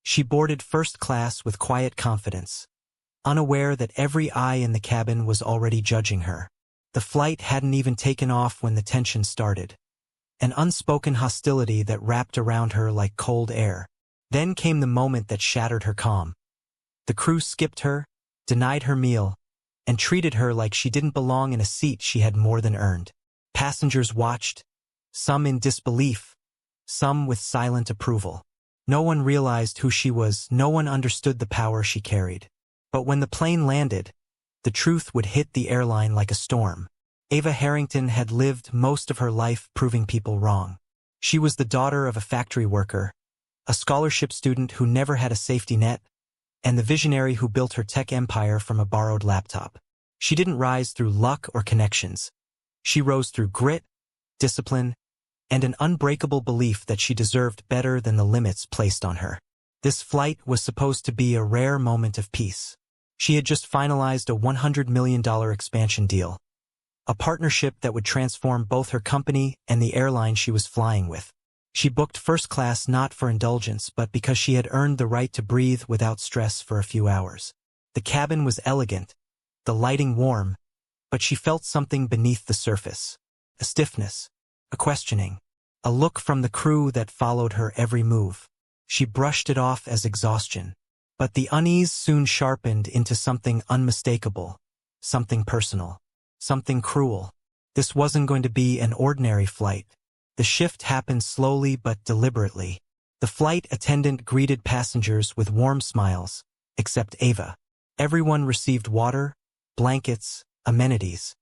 She boarded first class with quiet confidence, unaware that every eye in the cabin was already judging her. The flight hadn't even taken off when the tension started. An unspoken hostility that wrapped around her like cold air. Then came the moment that shattered her calm. The crew skipped her, denied her meal, and treated her like she didn't belong in a seat she had more than earned. Passengers watched, some in disbelief, some with silent approval. No one realized who she was, no one understood the power she carried. But when the plane landed, the truth would hit the airline like a storm. Ava Harrington had lived most of her life proving people wrong. She was the daughter of a factory worker, a scholarship student who never had a safety net, and the visionary who built her tech empire from a borrowed laptop. She didn't rise through luck or connections. She rose through grit, discipline, and an unbreakable belief that she deserved better than the limits placed on her. This flight was supposed to be a rare moment of peace. She had just finalized a $100 million expansion deal, a partnership that would transform both her company and the airline she was flying with. She booked first class not for indulgence but because she had earned the right to breathe without stress for a few hours. The cabin was elegant, the lighting warm, but she felt something beneath the surface. A stiffness, a questioning, a look from the crew that followed her every move. She brushed it off as exhaustion, but the unease soon sharpened into something unmistakable, something personal, something cruel. This wasn't going to be an ordinary flight. The shift happened slowly but deliberately. The flight attendant greeted passengers with warm smiles, except Ava. Everyone received water, blankets, amenities.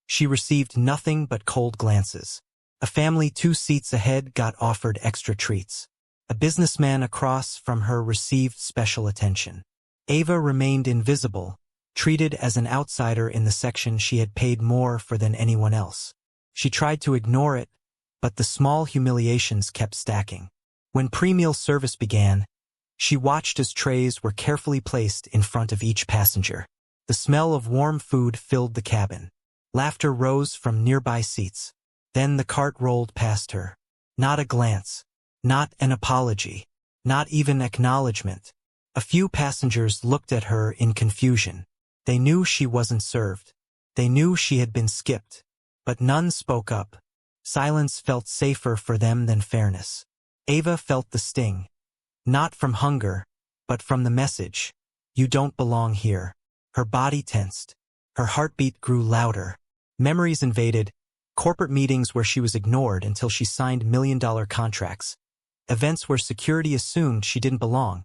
She received nothing but cold glances. A family 2 seats ahead got offered extra treats. A businessman across from her received special attention. Ava remained invisible, treated as an outsider in the section she had paid more for than anyone else. She tried to ignore it, but the small humiliations kept stacking. When pre-meal service began, she watched as trays were carefully placed in front of each passenger. The smell of warm food filled the cabin. Laughter rose from nearby seats. Then the cart rolled past her. Not a glance. Not an apology. Not even acknowledgement. A few passengers looked at her in confusion. They knew she wasn't served. They knew she had been skipped. But none spoke up. Silence felt safer for them than fairness. Ava felt the sting. Not from hunger, but from the message. You don't belong here. Her body tensed. Her heartbeat grew louder. Memories invaded. Corporate meetings where she was ignored until she signed million-dollar contracts. Events where security assumed she didn't belong.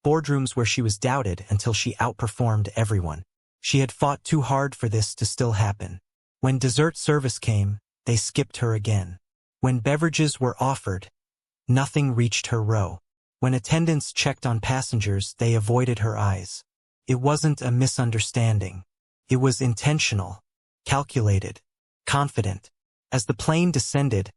Boardrooms where she was doubted until she outperformed everyone. She had fought too hard for this to still happen. When dessert service came, they skipped her again. When beverages were offered, nothing reached her row. When attendants checked on passengers, they avoided her eyes. It wasn't a misunderstanding. It was intentional, calculated, confident. As the plane descended,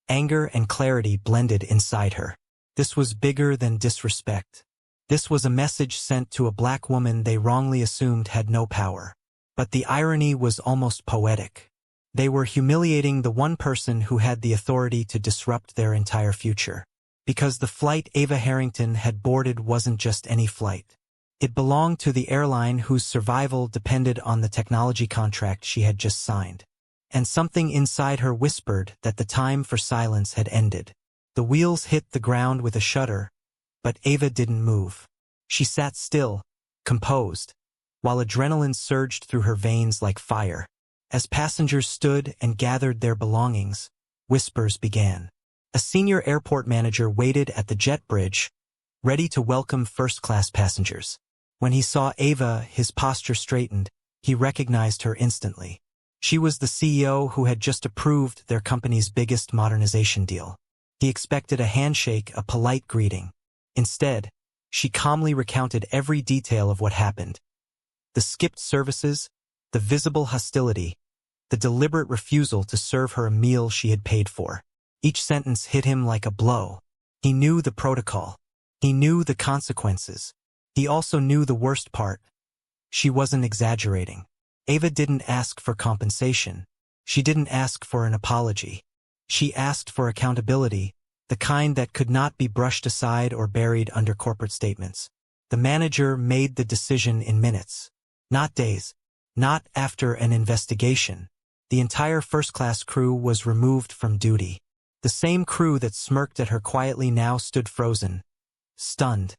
anger and clarity blended inside her. This was bigger than disrespect. This was a message sent to a black woman they wrongly assumed had no power. But the irony was almost poetic. They were humiliating the one person who had the authority to disrupt their entire future. Because the flight Ava Harrington had boarded wasn't just any flight. It belonged to the airline whose survival depended on the technology contract she had just signed. And something inside her whispered that the time for silence had ended. The wheels hit the ground with a shudder, but Ava didn't move. She sat still, composed, while adrenaline surged through her veins like fire. As passengers stood and gathered their belongings, whispers began. A senior airport manager waited at the jet bridge, ready to welcome first-class passengers. When he saw Ava, his posture straightened. He recognized her instantly. She was the CEO who had just approved their company's biggest modernization deal. He expected a handshake, a polite greeting. Instead, she calmly recounted every detail of what happened. The skipped services, the visible hostility, the deliberate refusal to serve her a meal she had paid for. Each sentence hit him like a blow. He knew the protocol. He knew the consequences. He also knew the worst part. She wasn't exaggerating. Ava didn't ask for compensation. She didn't ask for an apology. She asked for accountability, the kind that could not be brushed aside or buried under corporate statements. The manager made the decision in minutes, not days, not after an investigation. The entire first-class crew was removed from duty. The same crew that smirked at her quietly now stood frozen, stunned,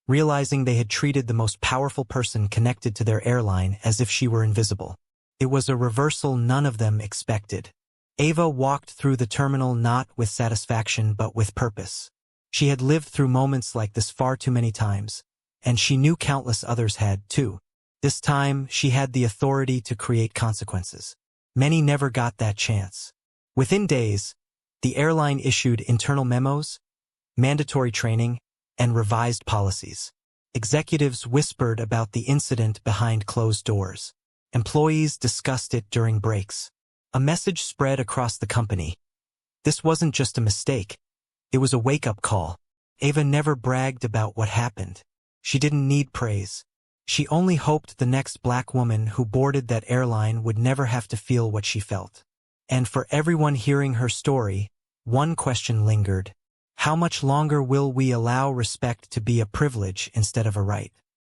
realizing they had treated the most powerful person connected to their airline as if she were invisible. It was a reversal none of them expected. Ava walked through the terminal not with satisfaction but with purpose. She had lived through moments like this far too many times, and she knew countless others had, too. This time, she had the authority to create consequences. Many never got that chance. Within days, the airline issued internal memos, mandatory training, and revised policies. Executives whispered about the incident behind closed doors. Employees discussed it during breaks. A message spread across the company. This wasn't just a mistake. It was a wake-up call. Ava never bragged about what happened. She didn't need praise. She only hoped the next black woman who boarded that airline would never have to feel what she felt. And for everyone hearing her story, one question lingered. How much longer will we allow respect to be a privilege instead of a right?